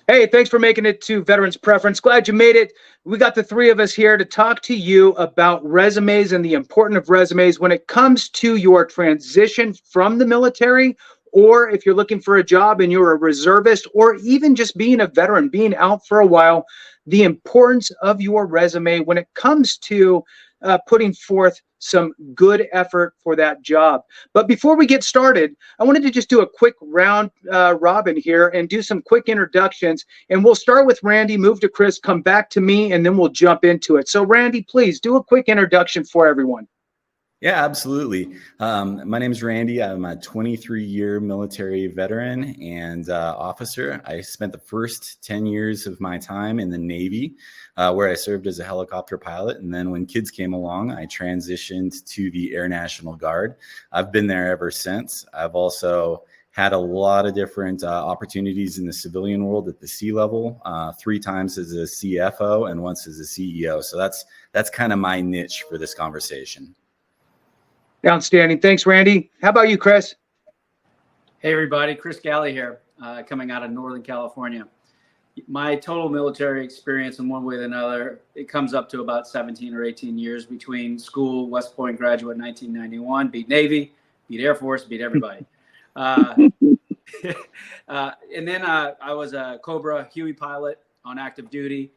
Hey, thanks for making it to Veterans Preference. Glad you made it. We got the three of us here to talk to you about resumes and the importance of resumes when it comes to your transition from the military, or if you're looking for a job and you're a reservist, or even just being a veteran, being out for a while, the importance of your resume when it comes to putting forth some good effort for that job. But before we get started, I wanted to just do a quick round robin here and do some quick introductions. And we'll start with Randy, move to Chris, come back to me, and then we'll jump into it. So Randy, please do a quick introduction for everyone. Yeah, absolutely. My name is Randy. I'm a 23-year military veteran and officer. I spent the first 10 years of my time in the Navy, where I served as a helicopter pilot. And then when kids came along, I transitioned to the Air National Guard. I've been there ever since. I've also had a lot of different opportunities in the civilian world at the sea level, 3 times as a CFO and once as a CEO. So that's kind of my niche for this conversation. Outstanding. Thanks, Randy. How about you, Chris? Hey, everybody. Chris Galley here, coming out of Northern California. My total military experience in one way or another, it comes up to about 17 or 18 years between school, West Point graduate 1991, beat Navy, beat Air Force, beat everybody. And then I was a Cobra Huey pilot on active duty,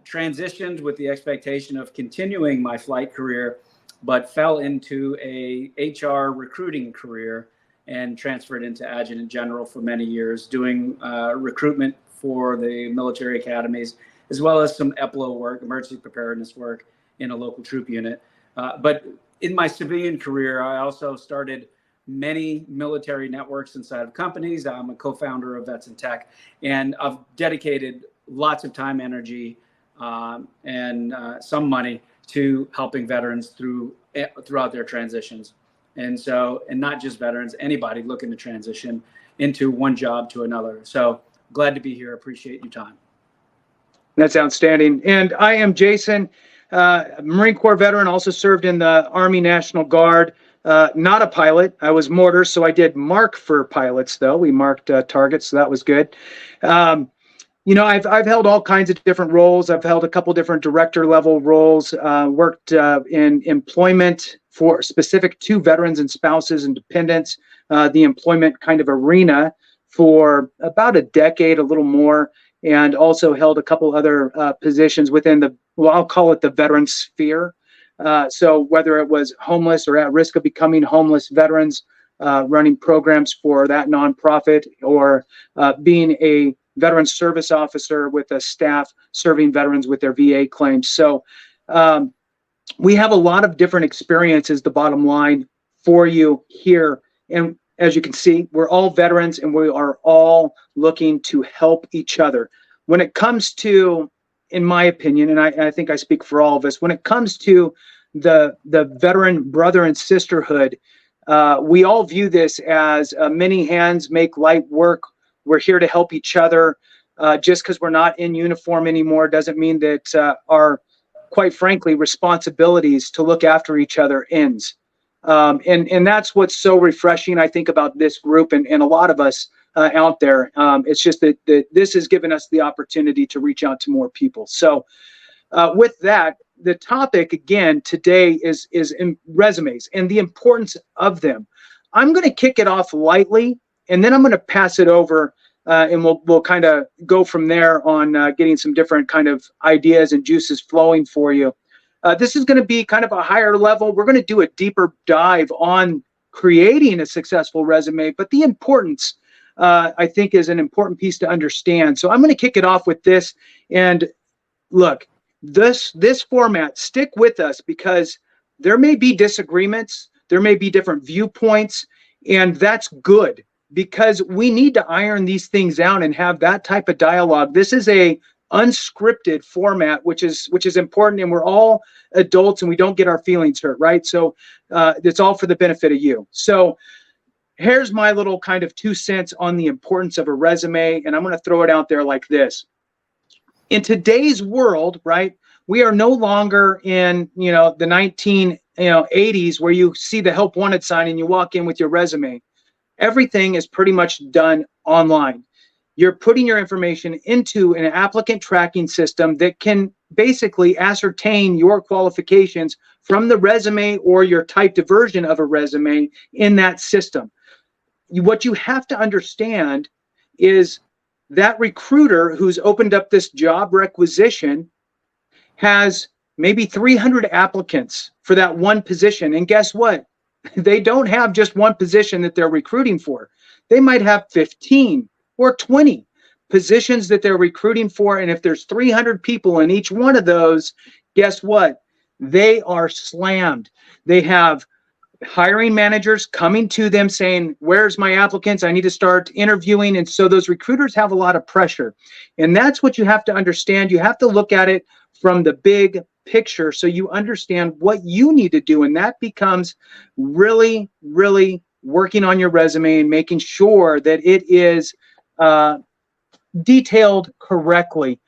transitioned with the expectation of continuing my flight career, but fell into a HR recruiting career and transferred into Adjutant General for many years, doing recruitment for the military academies, as well as some EPLO work, emergency preparedness work in a local troop unit. But in my civilian career, I also started many military networks inside of companies. I'm a co-founder of Vets in Tech, and I've dedicated lots of time, energy, and some money to helping veterans throughout their transitions. And not just veterans, anybody looking to transition into one job to another. So glad to be here. Appreciate your time. That's outstanding. And I am Jason, Marine Corps veteran, also served in the Army National Guard. Not a pilot. I was mortar, so I did mark for pilots, though. We marked targets, so that was good. I've held all kinds of different roles. I've held a couple different director level roles, worked in employment for specific to veterans and spouses and dependents, the employment kind of arena for about a decade, a little more, and also held a couple other positions within I'll call it the veteran sphere. So whether it was homeless or at risk of becoming homeless veterans, running programs for that nonprofit, or being a veteran service officer with a staff serving veterans with their VA claims. So we have a lot of different experiences, the bottom line for you here. And as you can see, we're all veterans and we are all looking to help each other. When it comes to, in my opinion, and I think I speak for all of us, when it comes to the veteran brother and sisterhood, we all view this as many hands make light work. We're here to help each other. Just because we're not in uniform anymore doesn't mean that our, quite frankly, responsibilities to look after each other ends. And that's what's so refreshing, I think, about this group and a lot of us out there. It's just that this has given us the opportunity to reach out to more people. So with that, the topic again today is in resumes and the importance of them. I'm going to kick it off lightly, and then I'm going to pass it over, and we'll kind of go from there on getting some different kind of ideas and juices flowing for you. This is going to be kind of a higher level. We're going to do a deeper dive on creating a successful resume, but the importance, I think, is an important piece to understand. So I'm going to kick it off with this. And look, this format, stick with us, because there may be disagreements, there may be different viewpoints, and that's good, because we need to iron these things out and have that type of dialogue. This is a unscripted format, which is important, and we're all adults and we don't get our feelings hurt, right? So it's all for the benefit of you. So here's my little kind of 2 cents on the importance of a resume, and I'm going to throw it out there like this. In today's world, right, we are no longer in, the 1980s where you see the help wanted sign and you walk in with your resume. Everything is pretty much done online. you're putting your information into an applicant tracking system that can basically ascertain your qualifications from the resume or your typed version of a resume in that system. What you have to understand is that recruiter who's opened up this job requisition has maybe 300 applicants for that one position. And guess what? They don't have just one position that they're recruiting for. They might have 15 or 20 positions that they're recruiting for. And if there's 300 people in each one of those, guess what? They are slammed. They have hiring managers coming to them saying, where's my applicants? I need to start interviewing. And so those recruiters have a lot of pressure. And that's what you have to understand. You have to look at it from the big picture so you understand what you need to do. And that becomes really, really working on your resume and making sure that it is detailed correctly.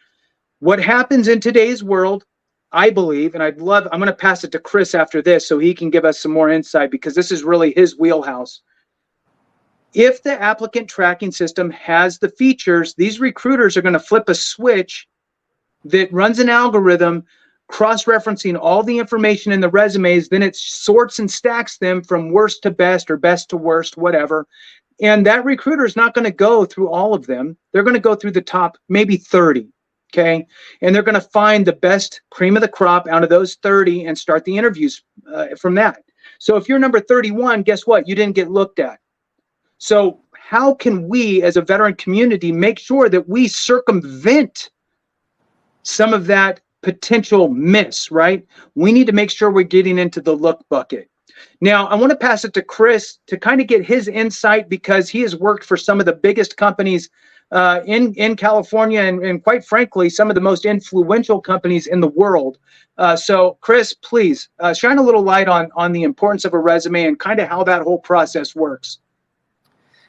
What happens in today's world, I believe, and I'm going to pass it to Chris after this so he can give us some more insight because this is really his wheelhouse. If the applicant tracking system has the features, these recruiters are going to flip a switch that runs an algorithm cross-referencing all the information in the resumes. Then it sorts and stacks them from worst to best or best to worst, whatever. And that recruiter is not going to go through all of them. They're going to go through the top maybe 30. Okay. And they're going to find the best cream of the crop out of those 30 and start the interviews from that. So if you're number 31, guess what? You didn't get looked at. So how can we as a veteran community make sure that we circumvent some of that potential miss, right? We need to make sure we're getting into the look bucket. Now, I want to pass it to Chris to kind of get his insight because he has worked for some of the biggest companies in California and quite frankly, some of the most influential companies in the world. So Chris, please shine a little light on the importance of a resume and kind of how that whole process works.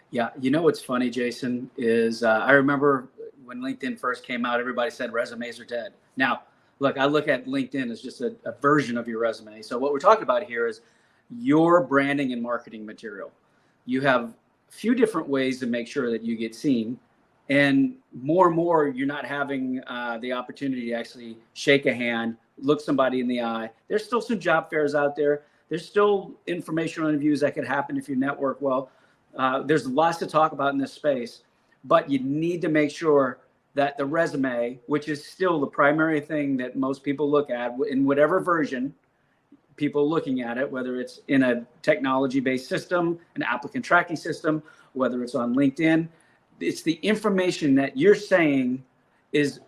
Yeah, you know what's funny, Jason, is I remember when LinkedIn first came out, everybody said resumes are dead. Now, look, I look at LinkedIn as just a version of your resume. So what we're talking about here is your branding and marketing material. You have a few different ways to make sure that you get seen. And more, you're not having the opportunity to actually shake a hand, look somebody in the eye. There's still some job fairs out there. There's still informational interviews that could happen if you network well. There's lots to talk about in this space, but you need to make sure that the resume, which is still the primary thing that most people look at in whatever version people looking at it, whether it's in a technology-based system, an applicant tracking system, whether it's on LinkedIn, it's the information that you're saying is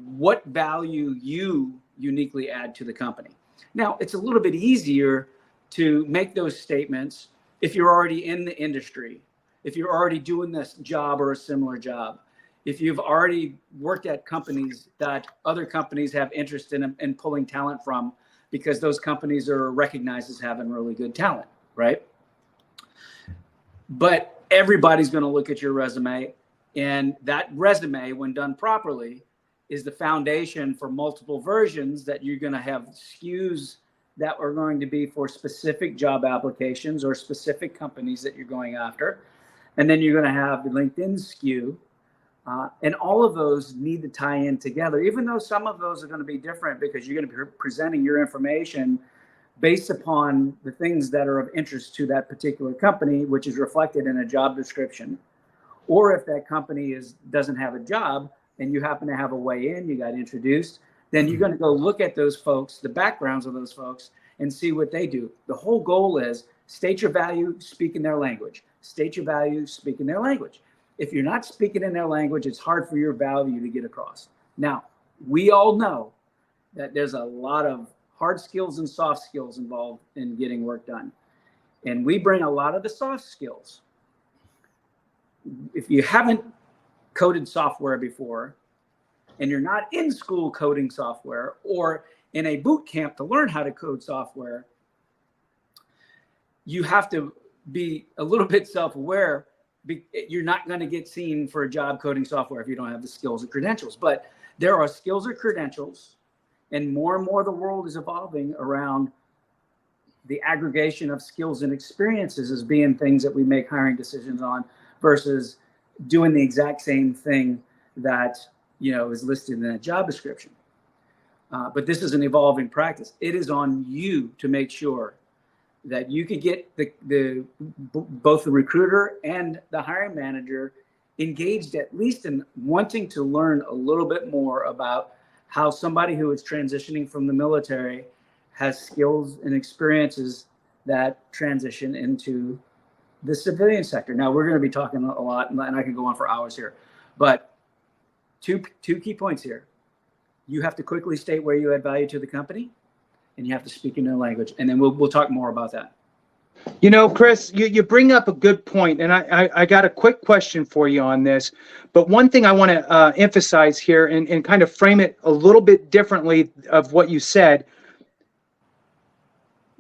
what value you uniquely add to the company. Now, it's a little bit easier to make those statements if you're already in the industry, if you're already doing this job or a similar job, if you've already worked at companies that other companies have interest in pulling talent from, because those companies are recognized as having really good talent, right? But everybody's going to look at your resume, and that resume, when done properly, is the foundation for multiple versions that you're going to have SKUs that are going to be for specific job applications or specific companies that you're going after. And then you're going to have the LinkedIn SKU. And all of those need to tie in together, even though some of those are going to be different because you're going to be presenting your information based upon the things that are of interest to that particular company, which is reflected in a job description. Or if that company doesn't have a job and you happen to have a way in, you got introduced, then you're going to go look at those folks, the backgrounds of those folks, and see what they do. The whole goal is state your value, speak in their language. State your value, speak in their language. If you're not speaking in their language, it's hard for your value to get across. Now, we all know that there's a lot of hard skills and soft skills involved in getting work done. And we bring a lot of the soft skills. If you haven't coded software before, and you're not in school coding software or in a boot camp to learn how to code software, you have to be a little bit self-aware. You're not going to get seen for a job coding software if you don't have the skills or credentials. But there are skills or credentials, and more the world is evolving around the aggregation of skills and experiences as being things that we make hiring decisions on versus doing the exact same thing that, is listed in that job description. But this is an evolving practice. It is on you to make sure that you can get both the recruiter and the hiring manager engaged, at least in wanting to learn a little bit more about how somebody who is transitioning from the military has skills and experiences that transition into the civilian sector. Now, we're going to be talking a lot, and I can go on for hours here, but two key points here. You have to quickly state where you add value to the company, and you have to speak in their language. And then we'll talk more about that. Chris, you bring up a good point, and I got a quick question for you on this. But one thing I want to emphasize here and kind of frame it a little bit differently of what you said.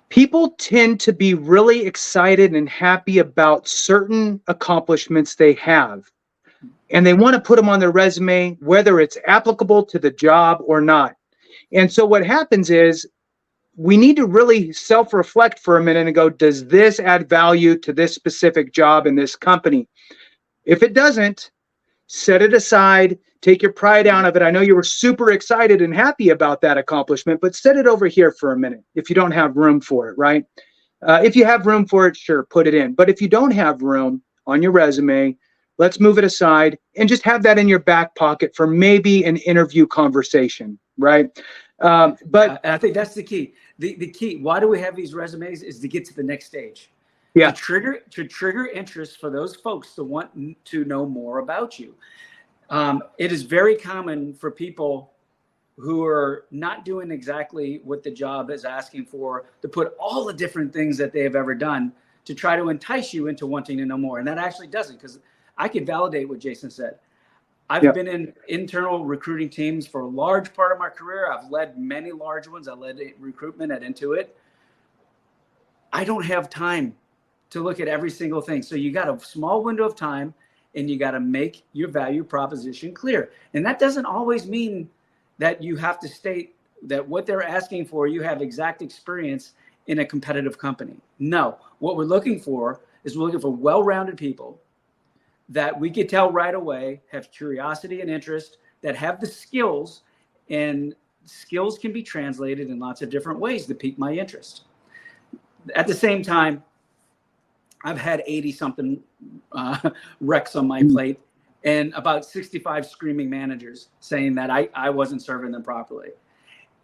People tend to be really excited and happy about certain accomplishments they have, and they want to put them on their resume, whether it's applicable to the job or not. And so what happens is we need to really self-reflect for a minute and go, does this add value to this specific job in this company? If it doesn't, set it aside, take your pride out of it. I know you were super excited and happy about that accomplishment, but set it over here for a minute if you don't have room for it, right? If you have room for it, sure, put it in. But if you don't have room on your resume, let's move it aside and just have that in your back pocket for maybe an interview conversation, right? But I think that's the key. The key, why do we have these resumes, is to get to the next stage. Yeah. To trigger interest for those folks to want to know more about you. It is very common for people who are not doing exactly what the job is asking for to put all the different things that they have ever done to try to entice you into wanting to know more. And that actually doesn't, because I can validate what Jason said. I've been in internal recruiting teams for a large part of my career. I've led many large ones. I led recruitment at Intuit. I don't have time to look at every single thing. So you got a small window of time, and you got to make your value proposition clear. And that doesn't always mean that you have to state that what they're asking for, you have exact experience in a competitive company. No, what we're looking for is we're looking for well-rounded people that we could tell right away have curiosity and interest, that have the skills, and skills can be translated in lots of different ways to pique my interest. At the same time, I've had 80 something recs on my plate, and about 65 screaming managers saying that I wasn't serving them properly.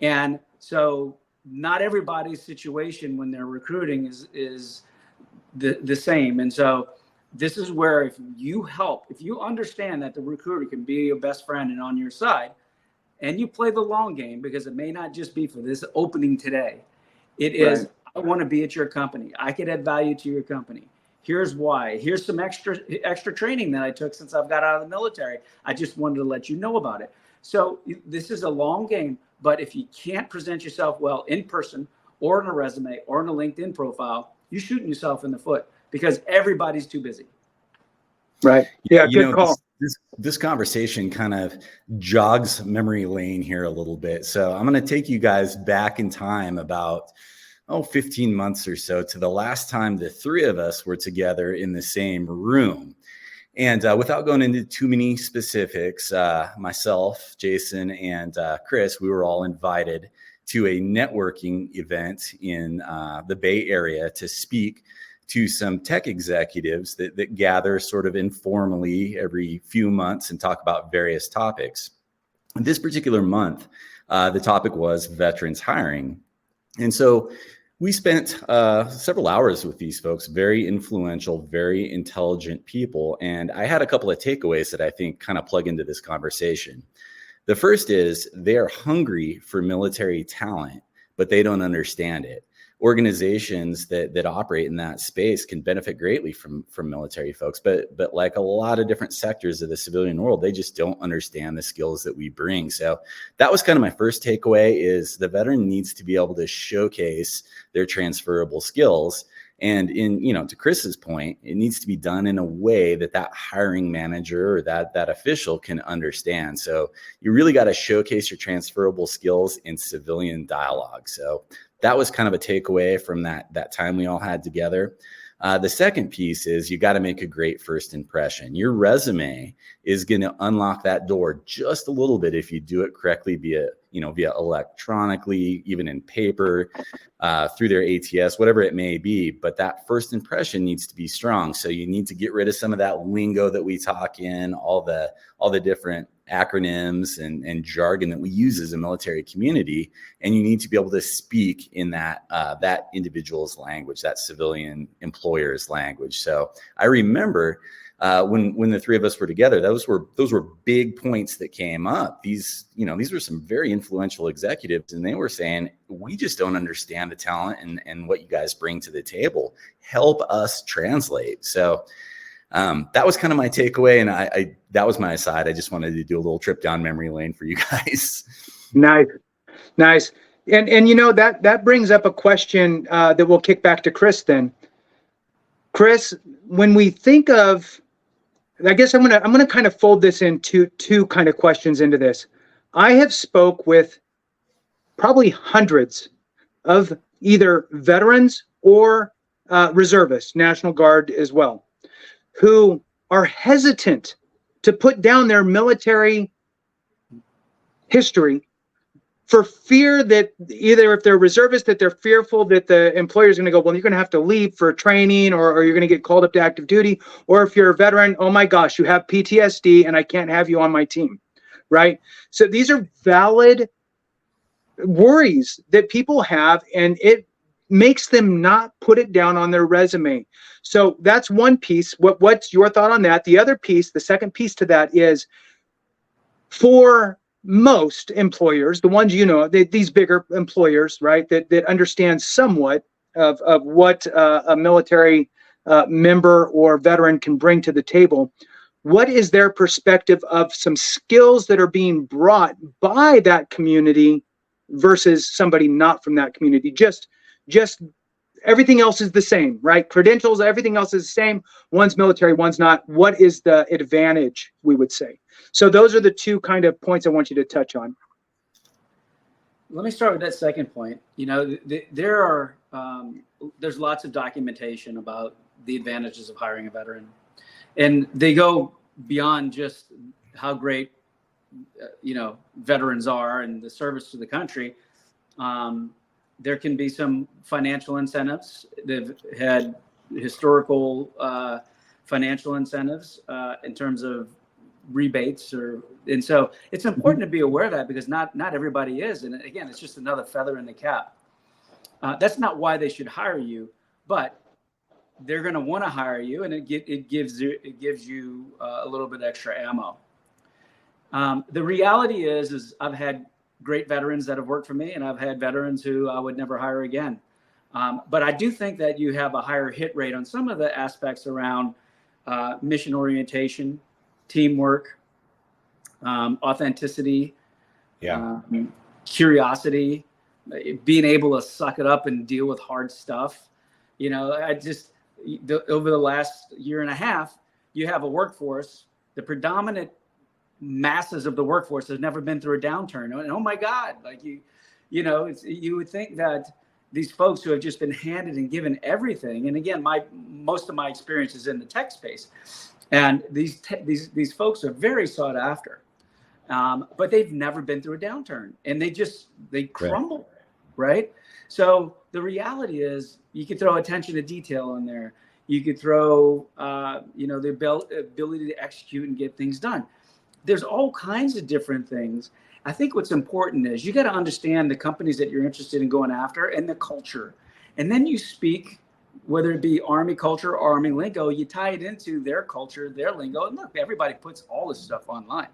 And so not everybody's situation when they're recruiting is the same. And so this is where if you understand that the recruiter can be your best friend and on your side, and you play the long game, because it may not just be for this opening today. It is, right. I want to be at your company. I could add value to your company. Here's why. Here's some extra training that I took since I've got out of the military. I just wanted to let you know about it. So this is a long game, but if you can't present yourself well in person or in a resume or in a LinkedIn profile, you're shooting yourself in the foot, because everybody's too busy. Right. Yeah, good call. This conversation kind of jogs memory lane here a little bit. So I'm going to take you guys back in time about 15 months or so to the last time the three of us were together in the same room. And without going into too many specifics, myself, Jason, and Chris, we were all invited to a networking event in the Bay Area to speak to some tech executives that gather sort of informally every few months and talk about various topics. This particular month, the topic was veterans hiring. And so we spent several hours with these folks, very influential, very intelligent people. And I had a couple of takeaways that I think kind of plug into this conversation. The first is they're hungry for military talent, but they don't understand it. Organizations that operate in that space can benefit greatly from military folks, but like a lot of different sectors of the civilian world, they just don't understand the skills that we bring. So that was kind of my first takeaway, is the veteran needs to be able to showcase their transferable skills. And to Chris's point, it needs to be done in a way that hiring manager or that official can understand. So you really got to showcase your transferable skills in civilian dialogue. So that was kind of a takeaway from that time we all had together. The second piece is you got to make a great first impression. Your resume is going to unlock that door just a little bit if you do it correctly via electronically, even in paper, through their ATS, whatever it may be. But that first impression needs to be strong. So you need to get rid of some of that lingo that we talk in, all the different acronyms and jargon that we use as a military community, and you need to be able to speak in that individual's language, that civilian employer's language. So I remember when the three of us were together, those were big points that came up. These were some very influential executives, and they were saying, we just don't understand the talent and what you guys bring to the table. Help us translate. So that was kind of my takeaway, and that was my aside. I just wanted to do a little trip down memory lane for you guys. Nice. And that brings up a question that we'll kick back to Chris then. Chris, when we think of, I guess I'm gonna kind of fold this into two kind of questions into this. I have spoke with probably hundreds of either veterans or reservists, National Guard as well, who are hesitant to put down their military history for fear that either if they're reservists, that they're fearful that the employer is going to go, well, you're going to have to leave for training, or you're going to get called up to active duty. Or if you're a veteran, oh my gosh, you have PTSD and I can't have you on my team, right? So these are valid worries that people have, and it makes them not put it down on their resume. So that's one piece. What's your thought on that? The other piece, the second piece to that is, for most employers, the ones these bigger employers, right, that understand somewhat of what a military member or veteran can bring to the table, what is their perspective of some skills that are being brought by that community versus somebody not from that community? Just everything else is the same, right? Credentials, everything else is the same. One's military, one's not. What is the advantage, we would say? So those are the two kind of points I want you to touch on. Let me start with that second point. There's lots of documentation about the advantages of hiring a veteran, and they go beyond just how great veterans are and the service to the country. There can be some financial incentives. They've had historical financial incentives in terms of rebates, and so it's important to be aware of that, because not everybody is. And again, it's just another feather in the cap. That's not why they should hire you, but they're going to want to hire you, and it gives you a little bit extra ammo. The reality is I've had great veterans that have worked for me, and I've had veterans who I would never hire again. But I do think that you have a higher hit rate on some of the aspects around mission orientation, teamwork, authenticity, curiosity, being able to suck it up and deal with hard stuff. Over the last year and a half, you have a workforce, the predominant masses of the workforce has never been through a downturn. And oh my God, you would think that these folks who have just been handed and given everything. And again, most of my experience is in the tech space, and these folks are very sought after, but they've never been through a downturn, and they crumble, right? So the reality is, you could throw attention to detail in there. You could throw, the ability to execute and get things done. There's all kinds of different things. I think what's important is you got to understand the companies that you're interested in going after and the culture. And then you speak, whether it be Army culture or Army lingo, you tie it into their culture, their lingo. And look, everybody puts all this stuff online.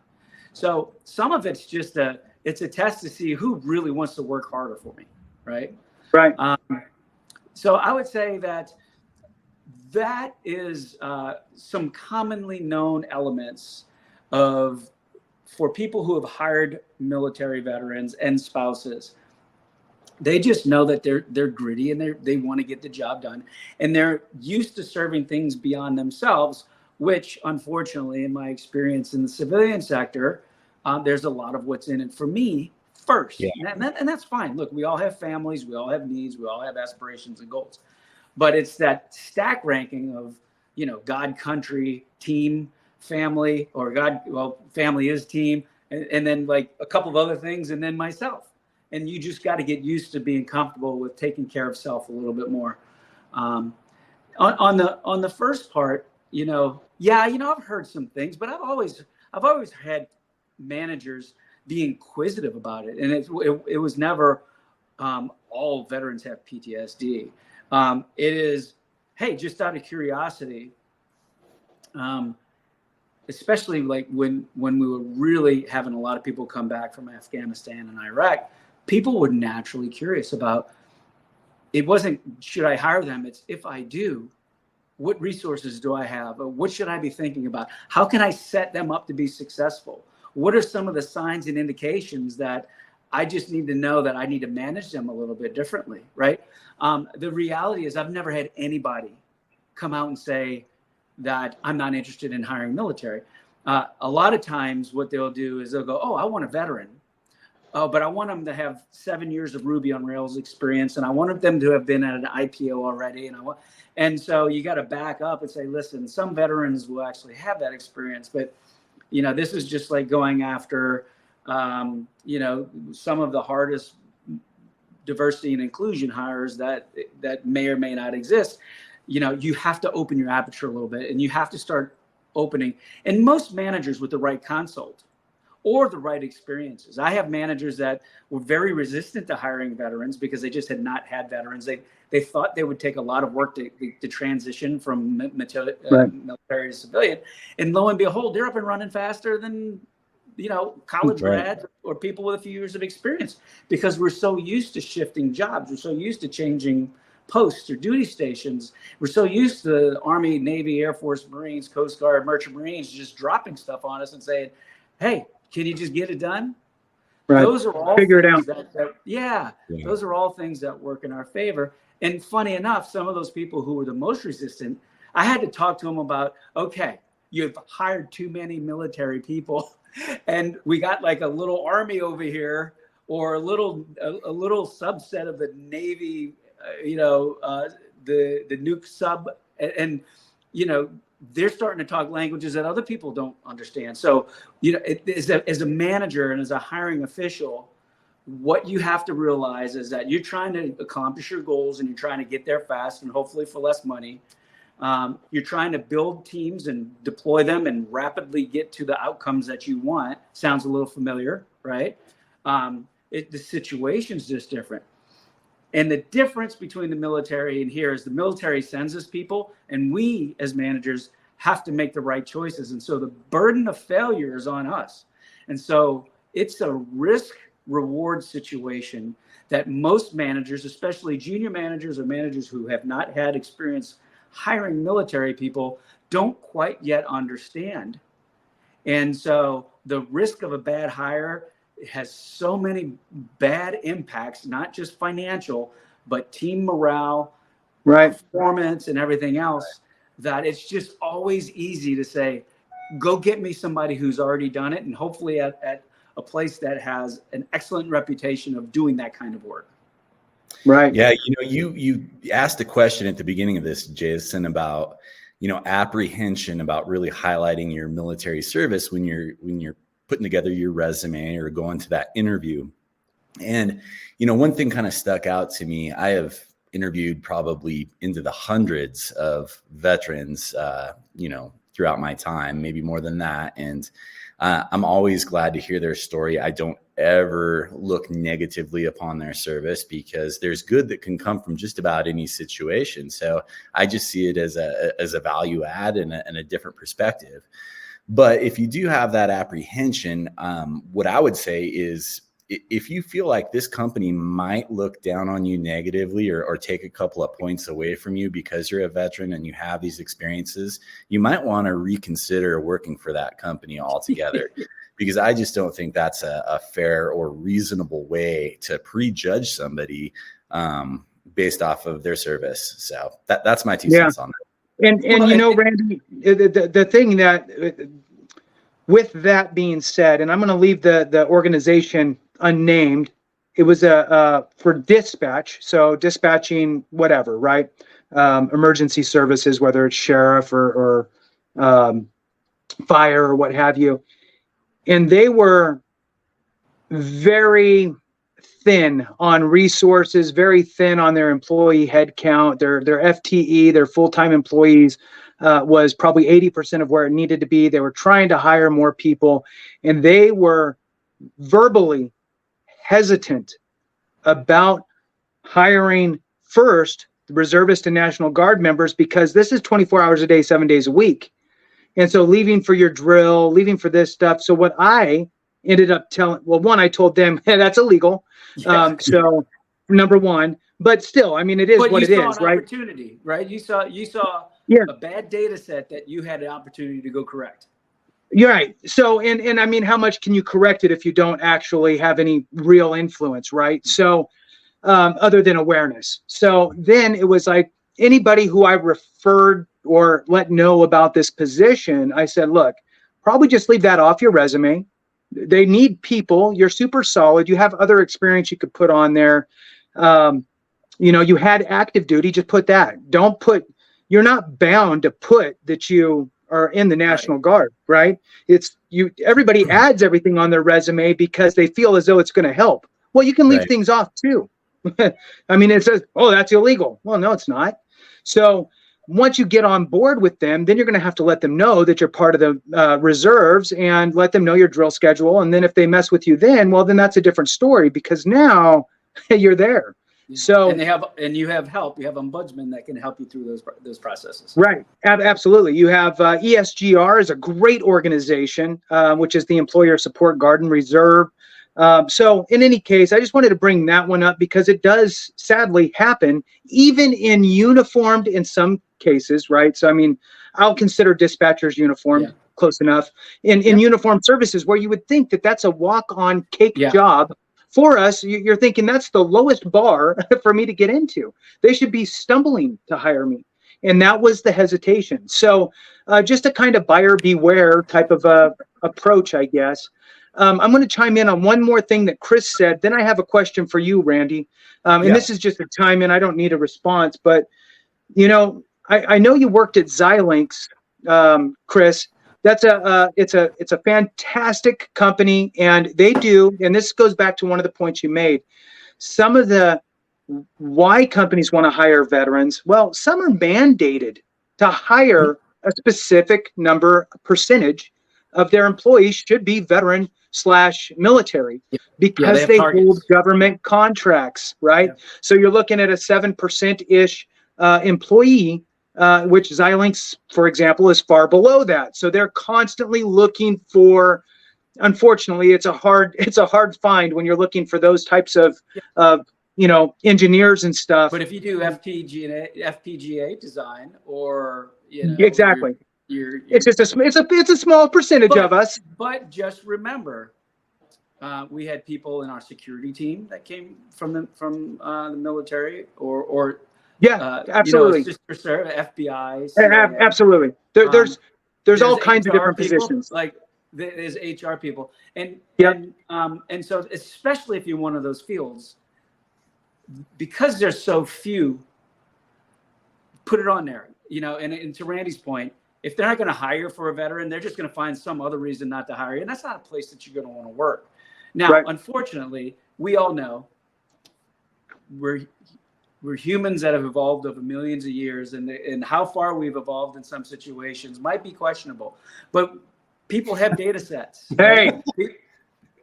So some of it's just it's a test to see who really wants to work harder for me, right? Right. So I would say that is some commonly known elements for people who have hired military veterans and spouses. They just know that they're gritty, and they want to get the job done, and they're used to serving things beyond themselves, which unfortunately, in my experience in the civilian sector, there's a lot of what's in it for me first. Yeah. And that's fine. Look, we all have families, we all have needs, we all have aspirations and goals. but it's that stack ranking of, you know, God, country, team, family, or God, well, family is team, and then like a couple of other things, and then myself. And you just got to get used to being comfortable with taking care of self a little bit more. On the first part, you know, yeah, you know, I've heard some things, but I've always had managers be inquisitive about it, and it was never all veterans have PTSD. It is, hey, just out of curiosity, especially like when we were really having a lot of people come back from Afghanistan and Iraq, people were naturally curious about, it wasn't, should I hire them? It's, if I do, what resources do I have? What should I be thinking about? How can I set them up to be successful? What are some of the signs and indications that I just need to know that I need to manage them a little bit differently, right? The reality is I've never had anybody come out and say that I'm not interested in hiring military. A lot of times what they'll do is they'll go, oh, I want a veteran. Oh, but I want them to have 7 years of Ruby on Rails experience, and I want them to have been at an IPO already. And so you got to back up and say, listen, some veterans will actually have that experience, but you know, this is just like going after, you know, some of the hardest diversity and inclusion hires that may or may not exist. You know, you have to open your aperture a little bit, and you have to start opening. And most managers with the right consult or the right experiences. I have managers that were very resistant to hiring veterans because they just had not had veterans. They thought they would take a lot of work to transition from military to civilian. And lo and behold, they're up and running faster than, you know, college grads or people with a few years of experience, because we're so used to shifting jobs. We're so used to changing posts or duty stations. We're so used to the Army, Navy, Air Force, Marines, Coast Guard, Merchant Marines just dropping stuff on us and saying, hey, can you just get it done? Right. Those are all figure it out. Those are all things that work in our favor. And funny enough, some of those people who were the most resistant, I had to talk to them about, okay, you've hired too many military people, and we got like a little Army over here, or a little subset of the Navy, the nuke sub, and you know, they're starting to talk languages that other people don't understand. So, you know, as a manager and as a hiring official, what you have to realize is that you're trying to accomplish your goals, and you're trying to get there fast and hopefully for less money. You're trying to build teams and deploy them and rapidly get to the outcomes that you want. Sounds a little familiar, right? The situation's just different. And the difference between the military and here is the military sends us people, and we as managers have to make the right choices. And so the burden of failure is on us. And so it's a risk reward situation that most managers, especially junior managers or managers who have not had experience hiring military people, don't quite yet understand. And so the risk of a bad hire has so many bad impacts, not just financial, but team morale, performance, and everything else, that it's just always easy to say, go get me somebody who's already done it, and hopefully at a place that has an excellent reputation of doing that kind of work. Right. Yeah. You know, you asked a question at the beginning of this, Jason, about, you know, apprehension about really highlighting your military service when you're putting together your resume or going to that interview. And, you know, one thing kind of stuck out to me. I have interviewed probably into the hundreds of veterans, you know, throughout my time, maybe more than that. And I'm always glad to hear their story. I don't ever look negatively upon their service, because there's good that can come from just about any situation. So I just see it as a value add and a different perspective. But if you do have that apprehension, what I would say is, if you feel like this company might look down on you negatively or take a couple of points away from you because you're a veteran and you have these experiences, you might want to reconsider working for that company altogether. Because I just don't think that's a fair or reasonable way to prejudge somebody based off of their service. So that's my 2 cents on that. And you know, Randy, the thing that, with that being said, and I'm going to leave the organization unnamed, it was for dispatch, so dispatching whatever, right? emergency services, whether it's sheriff or fire or what have you. And they were very thin on resources, very thin on their employee headcount. Their FTE, their full-time employees, was probably 80% of where it needed to be. They were trying to hire more people, and they were verbally hesitant about hiring first the reservist and National Guard members, because this is 24 hours a day, 7 days a week. And so leaving for your drill, leaving for this stuff. So what I ended up telling, well, one, I told them, hey, that's illegal. Yeah. So number one, but still, I mean, it is But what you it saw is, an right? opportunity, right? You saw Yeah. a bad data set that you had an opportunity to go correct. You're right. So, and I mean, how much can you correct it if you don't actually have any real influence, right? So, other than awareness. So then it was like anybody who I referred or let know about this position, I said, look, probably just leave that off your resume. They need people. You're super solid. You have other experience you could put on there. You had active duty, just put that. You're not bound to put that you are in the National Guard, right? Everybody adds everything on their resume because they feel as though it's going to help. Well, you can leave things off too. I mean, it says, oh, that's illegal. Well, no, it's not. So once you get on board with them, then you're going to have to let them know that you're part of the reserves and let them know your drill schedule. And then if they mess with you then that's a different story, because now you're there. So and you have help. You have ombudsman that can help you through those processes. Right. Absolutely. You have ESGR is a great organization, which is the Employer Support Guard and Reserve. So in any case, I just wanted to bring that one up because it does sadly happen, even in uniformed in some cases, right? So, I mean, I'll consider dispatchers uniformed, close enough. In uniformed services where you would think that that's a walk-on cake job for us, you're thinking that's the lowest bar for me to get into. They should be stumbling to hire me. And that was the hesitation. So just a kind of buyer beware type of approach, I guess. I'm going to chime in on one more thing that Chris said. Then I have a question for you, Randy. And this is just a chime in. I don't need a response. But, I know you worked at Xilinx, Chris. It's a fantastic company, and they do, and this goes back to one of the points you made. Some of the why companies want to hire veterans, well, some are mandated to hire a specific percentage of their employees should be veteran/military because they hold government contracts, right? Yeah. So you're looking at a 7%-ish employee, which Xilinx, for example, is far below that. So they're constantly looking for. Unfortunately, it's a hard find when you're looking for those types of engineers and stuff. But if you do FPGA design or exactly. You're it's a small percentage of us. But just remember, we had people in our security team that came from the military or absolutely. Sister Service, FBI. CIA. Absolutely. There's all kinds of different people, positions. Like there's HR people, and so especially if you're one of those fields, because there's so few, put it on there. And to Randy's point, if they're not going to hire for a veteran, they're just going to find some other reason not to hire you. And that's not a place that you're going to want to work. Now, unfortunately, we all know we're humans that have evolved over millions of years, and how far we've evolved in some situations might be questionable. But people have data sets. Hey.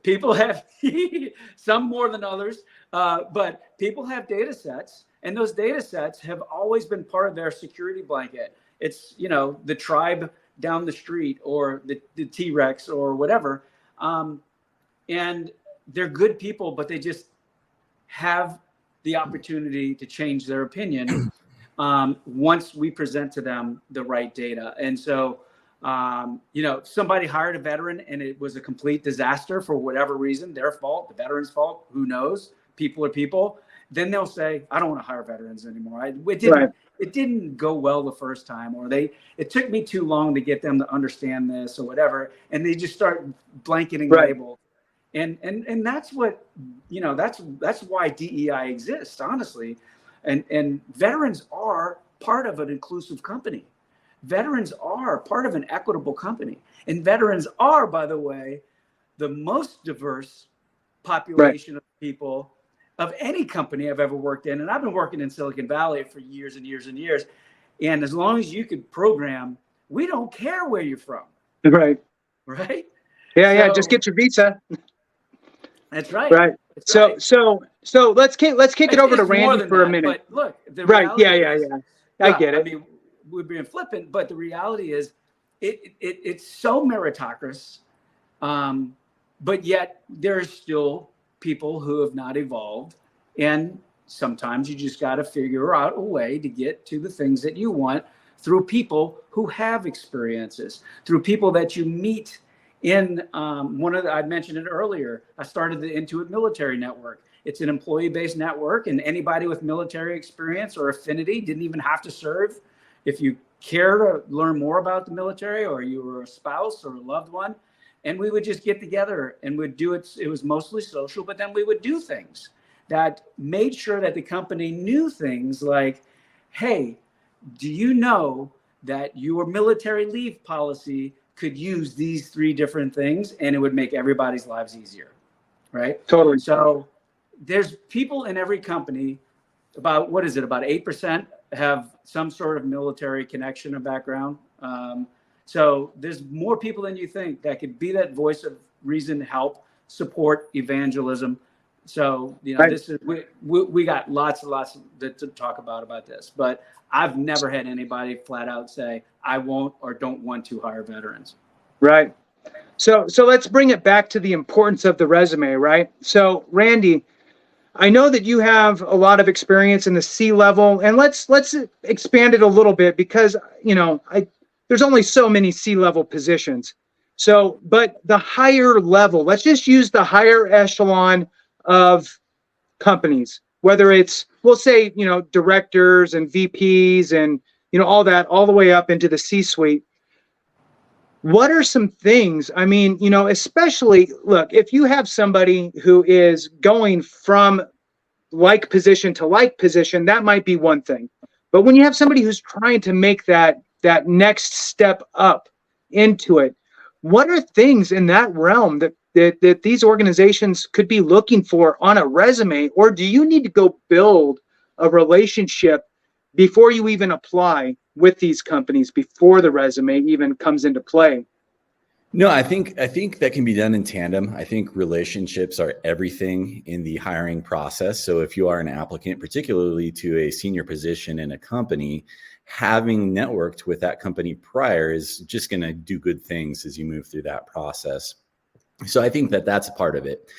People have some more than others, but people have data sets, and those data sets have always been part of their security blanket. It's, the tribe down the street or the T-Rex or whatever. And they're good people, but they just have the opportunity to change their opinion once we present to them the right data. And so, somebody hired a veteran and it was a complete disaster for whatever reason, their fault, the veteran's fault, who knows? People are people. Then they'll say, I don't want to hire veterans anymore. It didn't go well the first time, or it took me too long to get them to understand this or whatever. And they just start blanketing labels. And that's what, that's why DEI exists, honestly. And veterans are part of an inclusive company. Veterans are part of an equitable company. And veterans are, by the way, the most diverse population of people of any company I've ever worked in. And I've been working in Silicon Valley for years and years and years. And as long as you could program, we don't care where you're from. Right. Right. Yeah. So- Just get your visa. That's right. Right. That's So, right. so let's kick it over to It's more Randy than for a that, minute. But look, the Right. reality Yeah. is- I get it. I mean, we're being flippant, but the reality is it's so meritocratic, but yet there's still people who have not evolved. And sometimes you just got to figure out a way to get to the things that you want through people who have experiences, through people that you meet in I mentioned it earlier. I started the Intuit Military Network. It's an employee-based network, and anybody with military experience or affinity didn't even have to serve. If you care to learn more about the military, or you were a spouse or a loved one, and we would just get together and we'd do it. It was mostly social, but then we would do things that made sure that the company knew things like, hey, do you know that your military leave policy could use these 3 different things, and it would make everybody's lives easier, right? Totally. So there's people in every company, about 8% have some sort of military connection or background. So there's more people than you think that could be that voice of reason, help, support, evangelism. So, Right. this is, we got lots and lots to talk about this, but I've never had anybody flat out say, I won't or don't want to hire veterans. Right. So let's bring it back to the importance of the resume, right? So Randy, I know that you have a lot of experience in the C-level, and let's expand it a little bit, because there's only so many C-level positions. So, but the higher level, let's just use the higher echelon of companies, whether it's, we'll say, directors and VPs and, all that, all the way up into the C-suite. What are some things, I mean, especially, look, if you have somebody who is going from like position to like position, that might be one thing. But when you have somebody who's trying to make that next step up into it, what are things in that realm that these organizations could be looking for on a resume? Or do you need to go build a relationship before you even apply with these companies, before the resume even comes into play? No, I think that can be done in tandem. I think relationships are everything in the hiring process. So if you are an applicant, particularly to a senior position in a company, having networked with that company prior is just going to do good things as you move through that process. So I think that that's a part of it.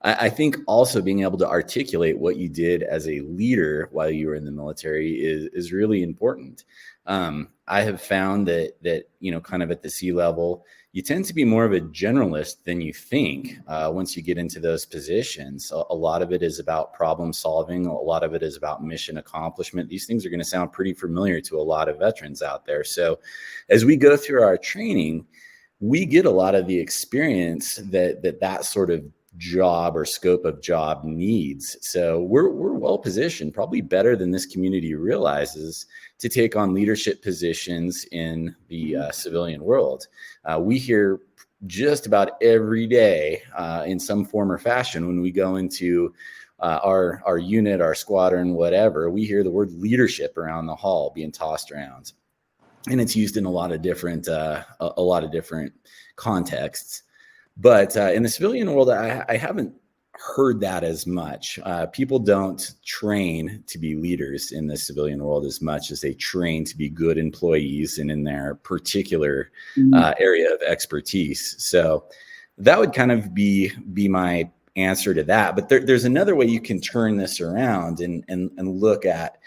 I think also being able to articulate what you did as a leader while you were in the military is really important. I have found that kind of at the C-level, you tend to be more of a generalist than you think once you get into those positions. A lot of it is about problem solving. A lot of it is about mission accomplishment. These things are going to sound pretty familiar to a lot of veterans out there. So as we go through our training, we get a lot of the experience that sort of job or scope of job needs. So we're well positioned, probably better than this community realizes, to take on leadership positions in the civilian world. We hear just about every day in some form or fashion when we go into our unit, our squadron, whatever, we hear the word leadership around the hall being tossed around, and it's used in a lot of different contexts. But in the civilian world, I haven't heard that as much. People don't train to be leaders in the civilian world as much as they train to be good employees and in their particular area of expertise. So that would kind of be my answer to that. But there's another way you can turn this around and look at,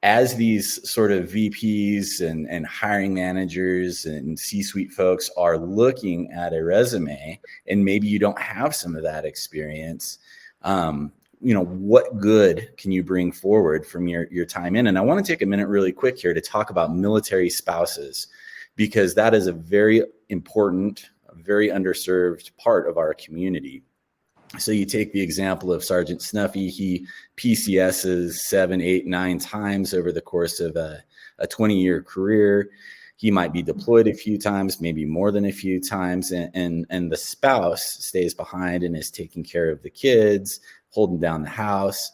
as these sort of VPs and hiring managers and C-suite folks are looking at a resume, and maybe you don't have some of that experience, what good can you bring forward from your time in? And I want to take a minute really quick here to talk about military spouses, because that is a very important, very underserved part of our community. So you take the example of Sergeant Snuffy. He PCSs 7, 8, 9 times over the course of a 20-year career. He might be deployed a few times, maybe more than a few times, and the spouse stays behind and is taking care of the kids, holding down the house,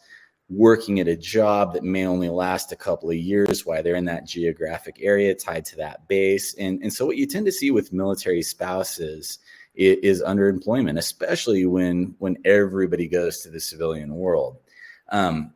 working at a job that may only last a couple of years while they're in that geographic area tied to that base. And so what you tend to see with military spouses is underemployment, especially when everybody goes to the civilian world.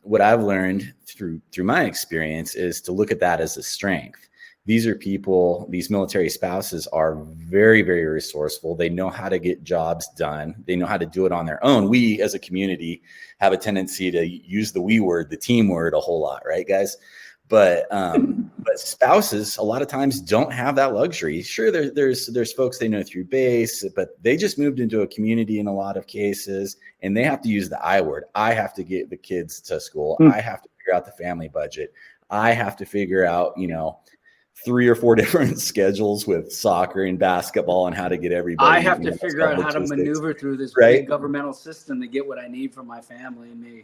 What I've learned through my experience is to look at that as a strength. These are people, these military spouses are very, very resourceful. They know how to get jobs done. They know how to do it on their own. We as a community have a tendency to use the we word, the team word a whole lot, right, guys? But spouses a lot of times don't have that luxury. Sure, there's folks they know through base, but they just moved into a community in a lot of cases, and they have to use the I word. I have to get the kids to school. I have to figure out the family budget. I have to figure out, 3 or 4 different schedules with soccer and basketball and how to get everybody. I have to figure out how to maneuver through this big governmental system to get what I need for my family and me.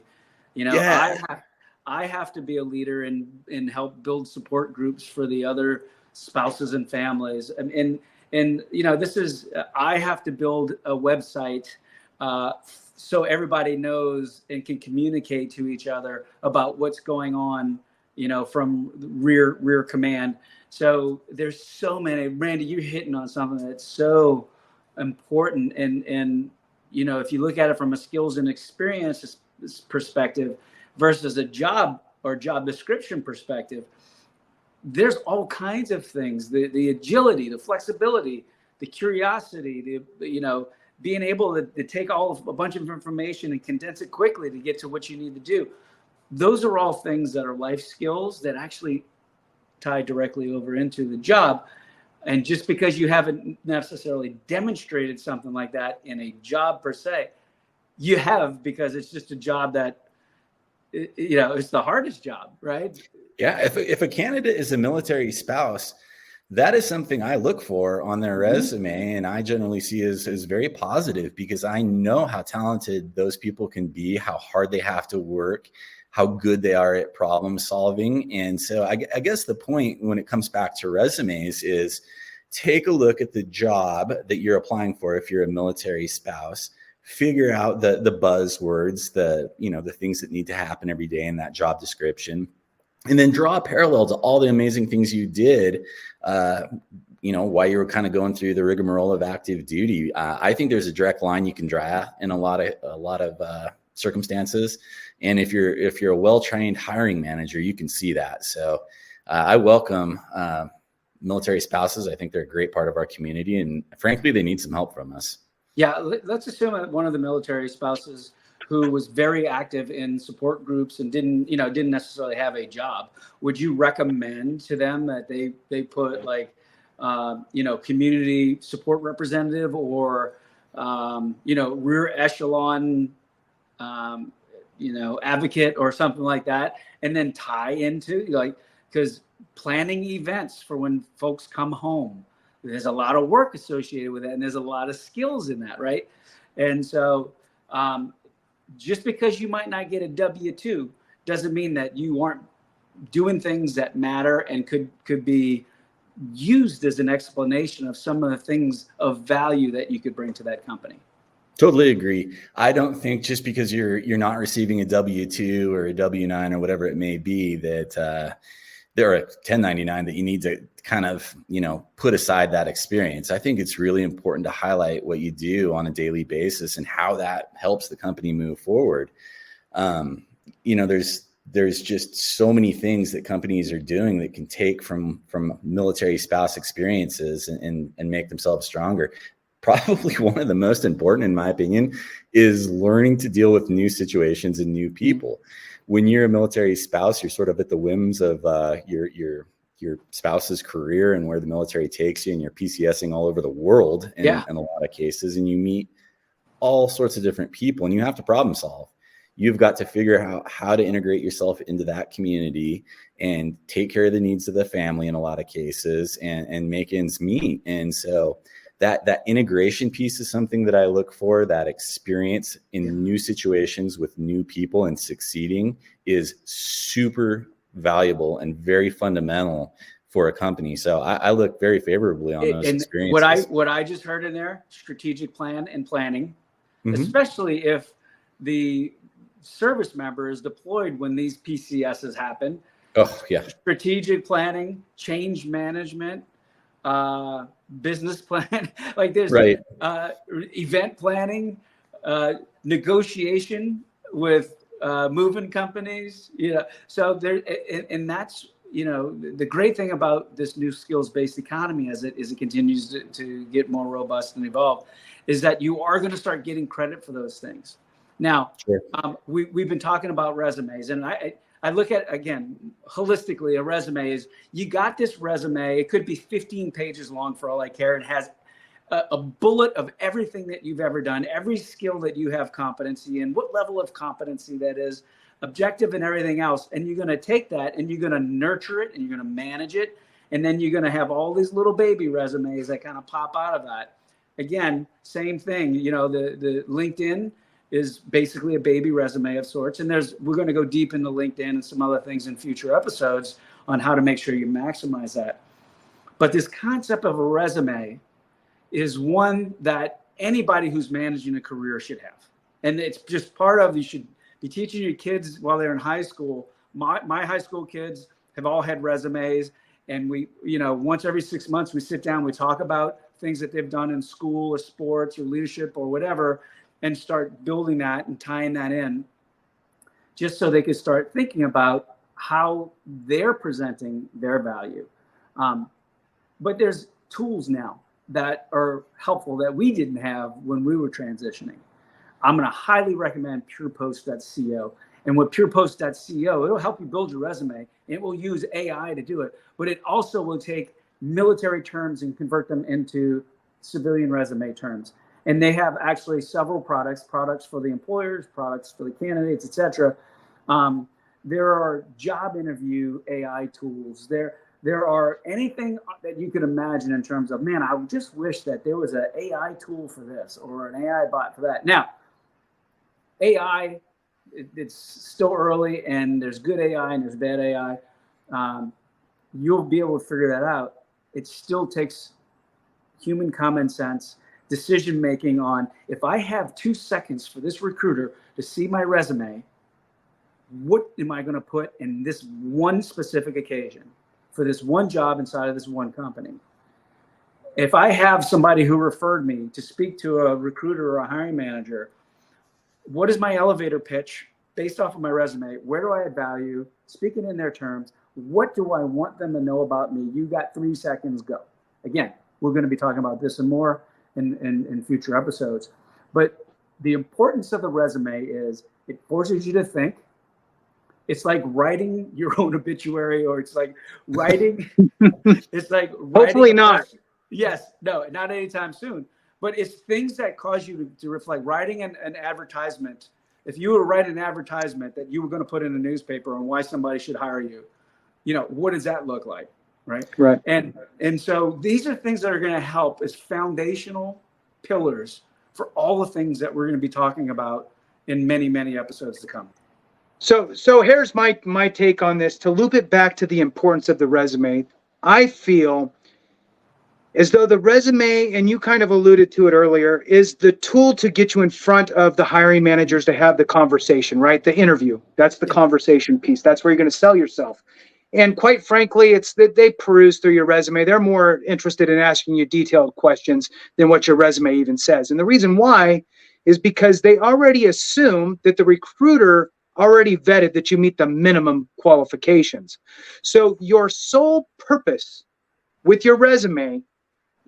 I have to be a leader and help build support groups for the other spouses and families. And this is, I have to build a website so everybody knows and can communicate to each other about what's going on, from rear command. So there's so many. Randy, you're hitting on something that's so important. And if you look at it from a skills and experience perspective versus a job or job description perspective, there's all kinds of things, the agility, the flexibility, the curiosity, being able to take a bunch of information and condense it quickly to get to what you need to do. Those are all things that are life skills that actually tie directly over into the job. And just because you haven't necessarily demonstrated something like that in a job per se, you have, because it's just a job that, it's the hardest job, right? Yeah. If a candidate is a military spouse, that is something I look for on their resume, and I generally see as very positive, because I know how talented those people can be, how hard they have to work, how good they are at problem solving. And so I guess the point when it comes back to resumes is take a look at the job that you're applying for. If you're a military spouse, figure out the buzzwords, the things that need to happen every day in that job description, and then draw a parallel to all the amazing things you did, while you were kind of going through the rigmarole of active duty. I think there's a direct line you can draw in a lot of circumstances. And if you're a well-trained hiring manager, you can see that. So I welcome military spouses. I think they're a great part of our community, and frankly, they need some help from us. Yeah, let's assume that one of the military spouses who was very active in support groups and didn't necessarily have a job. Would you recommend to them that they put community support representative or rear echelon advocate or something like that, and then tie into because planning events for when folks come home, there's a lot of work associated with it, and there's a lot of skills in that, right? And so just because you might not get a W-2 doesn't mean that you aren't doing things that matter and could be used as an explanation of some of the things of value that you could bring to that company. Totally agree. I don't think just because you're not receiving a W-2 or a W-9 or whatever it may be that there are 1099 that you need to kind of, put aside that experience. I think it's really important to highlight what you do on a daily basis and how that helps the company move forward. There's just so many things that companies are doing that can take from military spouse experiences and make themselves stronger. Probably one of the most important, in my opinion, is learning to deal with new situations and new people. When you're a military spouse, you're sort of at the whims of your spouse's career and where the military takes you, and you're PCSing all over the world in a lot of cases, and you meet all sorts of different people, and you have to problem solve. You've got to figure out how to integrate yourself into that community and take care of the needs of the family in a lot of cases and make ends meet. And so that integration piece is something that I look for. That experience in new situations with new people and succeeding is super, valuable and very fundamental for a company. So I look very favorably on those And experiences. what I just heard in there, strategic plan and planning, Mhm. especially if the service member is deployed when these PCSs happen. Oh yeah. Strategic planning, change management, business plan, like there's Right. event planning, negotiation with moving companies. So there, and that's, the great thing about this new skills-based economy as it continues to get more robust and evolve, is that you are going to start getting credit for those things. Now, Sure. we've been talking about resumes, and I look at, again, holistically, a resume is, you got this resume, it could be 15 pages long for all I care. It has a bullet of everything that you've ever done, every skill that you have competency in, what level of competency that is, objective and everything else. And you're going to take that and you're going to nurture it and you're going to manage it. And then you're going to have all these little baby resumes that kind of pop out of that. Again, same thing, the LinkedIn is basically a baby resume of sorts. And we're going to go deep into LinkedIn and some other things in future episodes on how to make sure you maximize that. But this concept of a resume is one that anybody who's managing a career should have. And it's just part of, you should be teaching your kids while they're in high school. My high school kids have all had resumes, and we, once every 6 months, we sit down, we talk about things that they've done in school or sports or leadership or whatever, and start building that and tying that in, just so they can start thinking about how they're presenting their value. But there's tools now that are helpful that we didn't have when we were transitioning. I'm going to highly recommend purepost.co. And with purepost.co, it'll help you build your resume. It will use AI to do it, but it also will take military terms and convert them into civilian resume terms. And they have actually several products for the employers, products for the candidates, etc. There are job interview AI tools. There are anything that you could imagine in terms of, man, I just wish that there was an AI tool for this or an AI bot for that. Now, AI, it's still early, and there's good AI and there's bad AI. You'll be able to figure that out. It still takes human common sense, decision making on, if I have 2 seconds for this recruiter to see my resume, what am I going to put in this one specific occasion for this one job inside of this one company? If I have somebody who referred me to speak to a recruiter or a hiring manager, what is my elevator pitch based off of my resume? Where do I add value? Speaking in their terms, what do I want them to know about me? You got 3 seconds, go. Again, we're going to be talking about this and more in future episodes. But the importance of the resume is it forces you to think. It's like writing your own obituary, or it's like writing. Hopefully not. Yes, no, not anytime soon. But it's things that cause you to reflect. Writing an advertisement. If you were to write an advertisement that you were going to put in a newspaper on why somebody should hire you, what does that look like, right? Right. And so these are things that are going to help as foundational pillars for all the things that we're going to be talking about in many, many episodes to come. So here's my take on this. To loop it back to the importance of the resume, I feel as though the resume, and you kind of alluded to it earlier, is the tool to get you in front of the hiring managers to have the conversation, right? The interview. That's the conversation piece. That's where you're going to sell yourself. And quite frankly, it's that they peruse through your resume. They're more interested in asking you detailed questions than what your resume even says. And the reason why is because they already assume that the recruiter already vetted that you meet the minimum qualifications. So your sole purpose with your resume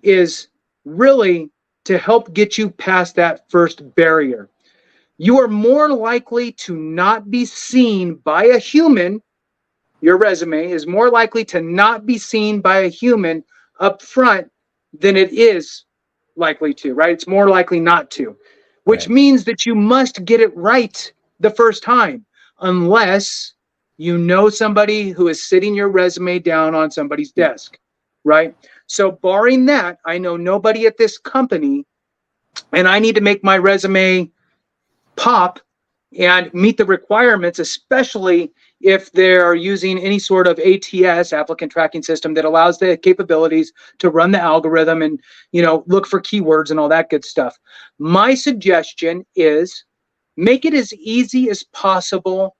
is really to help get you past that first barrier. You are more likely to not be seen by a human. Your resume is more likely to not be seen by a human up front than it is likely to, right? It's more likely not to, which means that you must get it right the first time, unless you know somebody who is sitting your resume down on somebody's desk, right? So barring that, I know nobody at this company, and I need to make my resume pop and meet the requirements, especially if they're using any sort of ATS, applicant tracking system, that allows the capabilities to run the algorithm and, look for keywords and all that good stuff. My suggestion is make it as easy as possible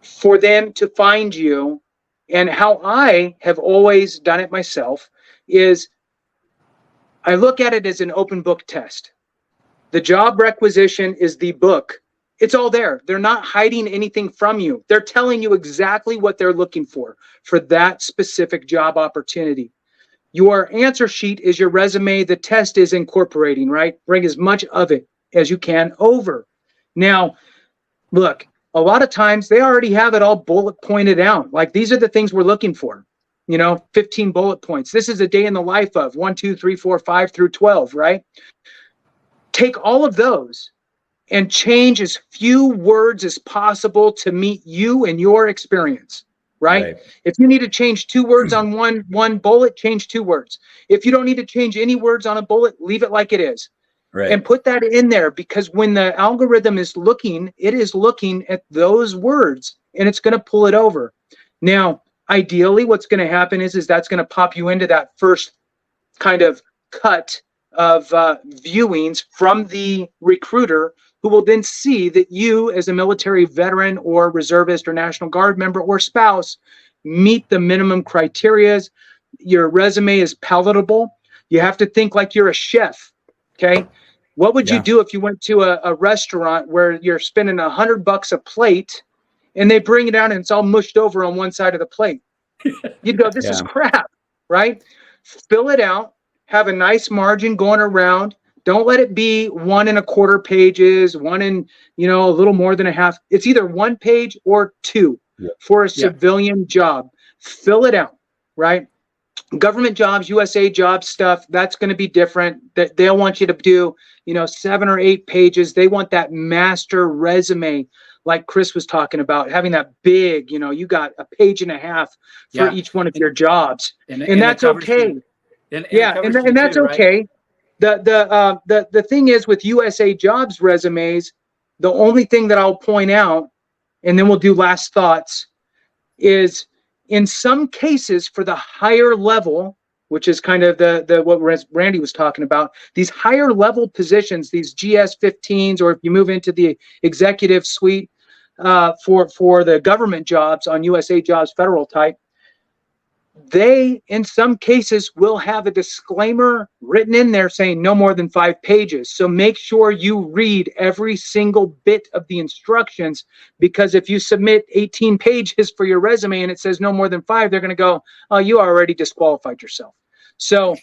for them to find you. And how I have always done it myself is I look at it as an open book test. The job requisition is the book. It's all there. They're not hiding anything from you. They're telling you exactly what they're looking for that specific job opportunity. Your answer sheet is your resume. The test is incorporating, right? Bring as much of it as you can over. Now, look, a lot of times they already have it all bullet pointed out. Like, these are the things we're looking for. 15 bullet points. This is a day in the life of 1, 2, 3, 4, 5 through 12, right? Take all of those and change as few words as possible to meet you and your experience, right? If you need to change 2 words on one bullet, change 2 words. If you don't need to change any words on a bullet, leave it like it is. Right. And put that in there, because when the algorithm is looking, it is looking at those words and it's going to pull it over. Now, ideally, what's going to happen is that's going to pop you into that first kind of cut of viewings from the recruiter, who will then see that you, as a military veteran or reservist or National Guard member or spouse, meet the minimum criteria. Your resume is palatable. You have to think like you're a chef. Okay. What would you do if you went to a restaurant where you're spending $100 a plate and they bring it out and it's all mushed over on one side of the plate? You'd go, this is crap, right? Fill it out. Have a nice margin going around. Don't let it be 1 1/4 pages, one and, a little more than a half. It's either 1 page or 2 for a civilian job. Fill it out, right? Government jobs, USA jobs stuff, that's going to be different. That they'll want you to do, 7 or 8 pages. They want that master resume, like Chris was talking about, having that big, you got a page and a half for each one of your jobs, and that's okay. And that's okay. The thing is, with USA jobs resumes, the only thing that I'll point out, and then we'll do last thoughts, is in some cases for the higher level, which is kind of the what Randy was talking about, these higher level positions, these GS-15s, or if you move into the executive suite for the government jobs on USA jobs federal type, they, in some cases, will have a disclaimer written in there saying no more than 5 pages. So make sure you read every single bit of the instructions, because if you submit 18 pages for your resume and it says no more than 5, they're going to go, oh, you already disqualified yourself. So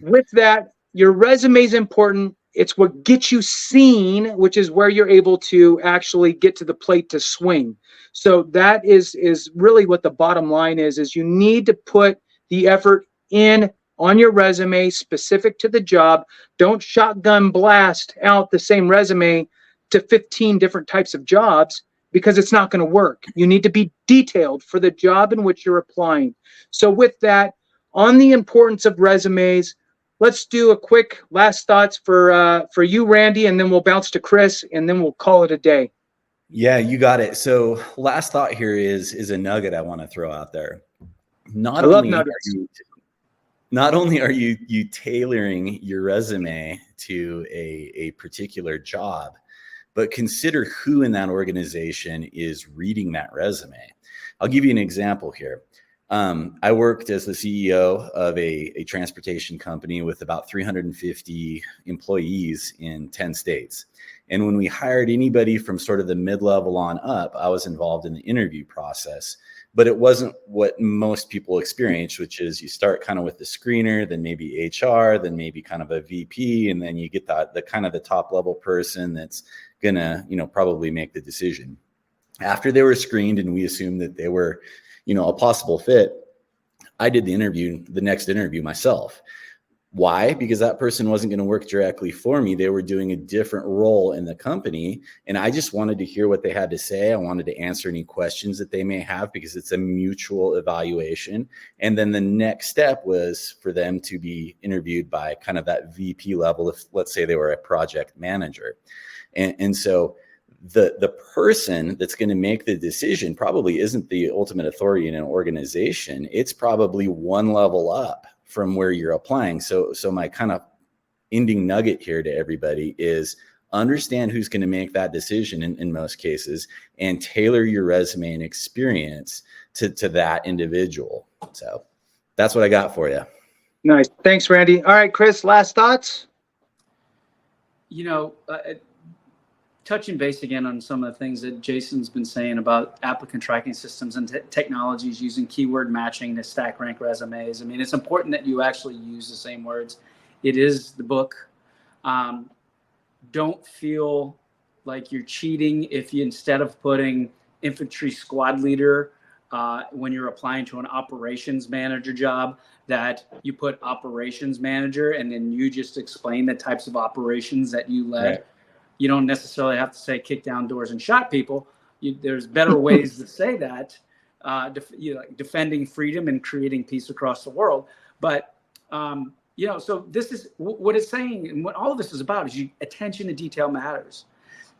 with that, your resume is important. It's what gets you seen, which is where you're able to actually get to the plate to swing. So that is really what the bottom line is you need to put the effort in on your resume specific to the job. Don't shotgun blast out the same resume to 15 different types of jobs, because it's not going to work. You need to be detailed for the job in which you're applying. So with that, on the importance of resumes, let's do a quick last thoughts for you, Randy, and then we'll bounce to Chris, and then we'll call it a day. Yeah, you got it. So last thought here is a nugget I want to throw out there. Not only are you tailoring your resume to a particular job, but consider who in that organization is reading that resume. I'll give you an example here. I worked as the CEO of a transportation company with about 350 employees in 10 states. And when we hired anybody from sort of the mid-level on up, I was involved in the interview process. But it wasn't what most people experience, which is you start kind of with the screener, then maybe HR, then maybe kind of a VP, and then you get the kind of the top level person that's gonna, probably make the decision. After they were screened and we assumed that they were, a possible fit, I did the next interview myself. Why? Because that person wasn't going to work directly for me. They were doing a different role in the company. And I just wanted to hear what they had to say. I wanted to answer any questions that they may have, because it's a mutual evaluation. And then the next step was for them to be interviewed by kind of that VP level, if let's say they were a project manager. And so the person that's going to make the decision probably isn't the ultimate authority in an organization. It's probably one level up from where you're applying. So my kind of ending nugget here to everybody is understand who's going to make that decision in most cases, and tailor your resume and experience to that individual. So that's what I got for you. Nice. Thanks, Randy. All right, Chris, last thoughts? Touching base again on some of the things that Jason's been saying about applicant tracking systems and technologies using keyword matching to stack rank resumes. I mean, it's important that you actually use the same words. It is the book. Don't feel like you're cheating if you, instead of putting infantry squad leader when you're applying to an operations manager job, that you put operations manager and then you just explain the types of operations that you led. Right. You don't necessarily have to say kick down doors and shot people. There's better ways to say that, defending freedom and creating peace across the world. But, so this is what it's saying, and what all of this is about is attention to detail matters.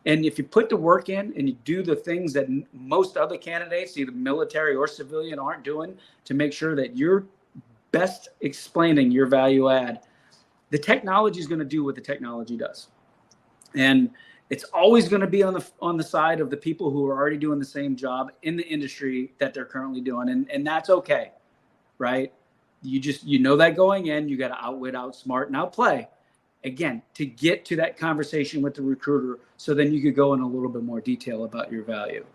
And if you put the work in and you do the things that most other candidates, either military or civilian, aren't doing to make sure that you're best explaining your value add, the technology is going to do what the technology does. And it's always going to be on the side of the people who are already doing the same job in the industry that they're currently doing. And that's okay, right? You know that going in, you got to outwit, outsmart, and outplay, again, to get to that conversation with the recruiter. So then you could go in a little bit more detail about your value.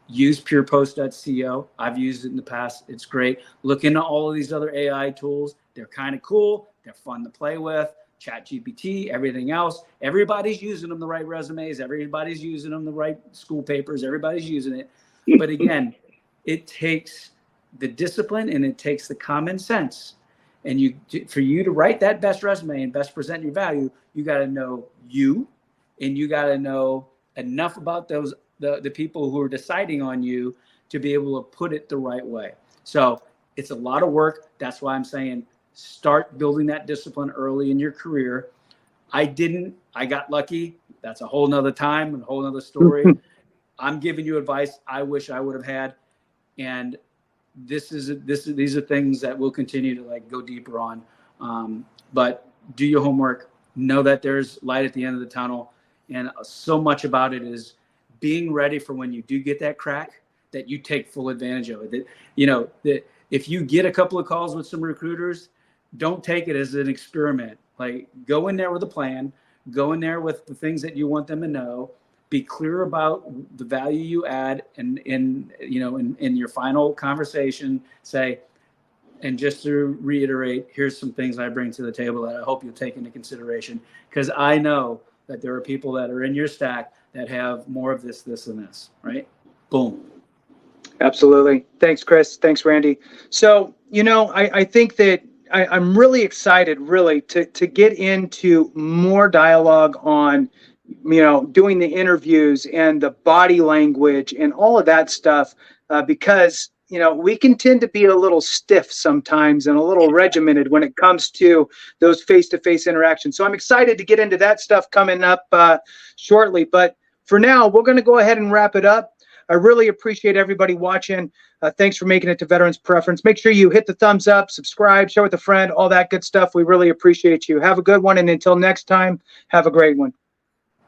Use purepost.co. I've used it in the past. It's great. Look into all of these other AI tools. They're kind of cool. They're fun to play with. ChatGPT, everything else. Everybody's using them, the right resumes. Everybody's using them, the right school papers. Everybody's using it. But again, it takes the discipline and it takes the common sense. And for you to write that best resume and best present your value, you got to know you, and you got to know enough about the people who are deciding on you to be able to put it the right way. So it's a lot of work. That's why I'm saying start building that discipline early in your career. I got lucky. That's a whole nother time and a whole nother story. I'm giving you advice I wish I would have had. And these are things that we'll continue to go deeper on. But do your homework, know that there's light at the end of the tunnel. And so much about it is being ready for when you do get that crack, that you take full advantage of it. That if you get a couple of calls with some recruiters, don't take it as an experiment. Go in there with a plan, go in there with the things that you want them to know, be clear about the value you add, and in your final conversation, say, and just to reiterate, here's some things I bring to the table that I hope you'll take into consideration, because I know that there are people that are in your stack that have more of this, and this, right? Boom. Absolutely. Thanks, Chris. Thanks, Randy. So, I think that I'm really excited, to get into more dialogue on, doing the interviews and the body language and all of that stuff, because, we can tend to be a little stiff sometimes and a little regimented when it comes to those face-to-face interactions. So I'm excited to get into that stuff coming up shortly. But for now, we're going to go ahead and wrap it up. I really appreciate everybody watching. Thanks for making it to Veterans Preference. Make sure you hit the thumbs up, subscribe, share with a friend, all that good stuff. We really appreciate you. Have a good one. And until next time, have a great one.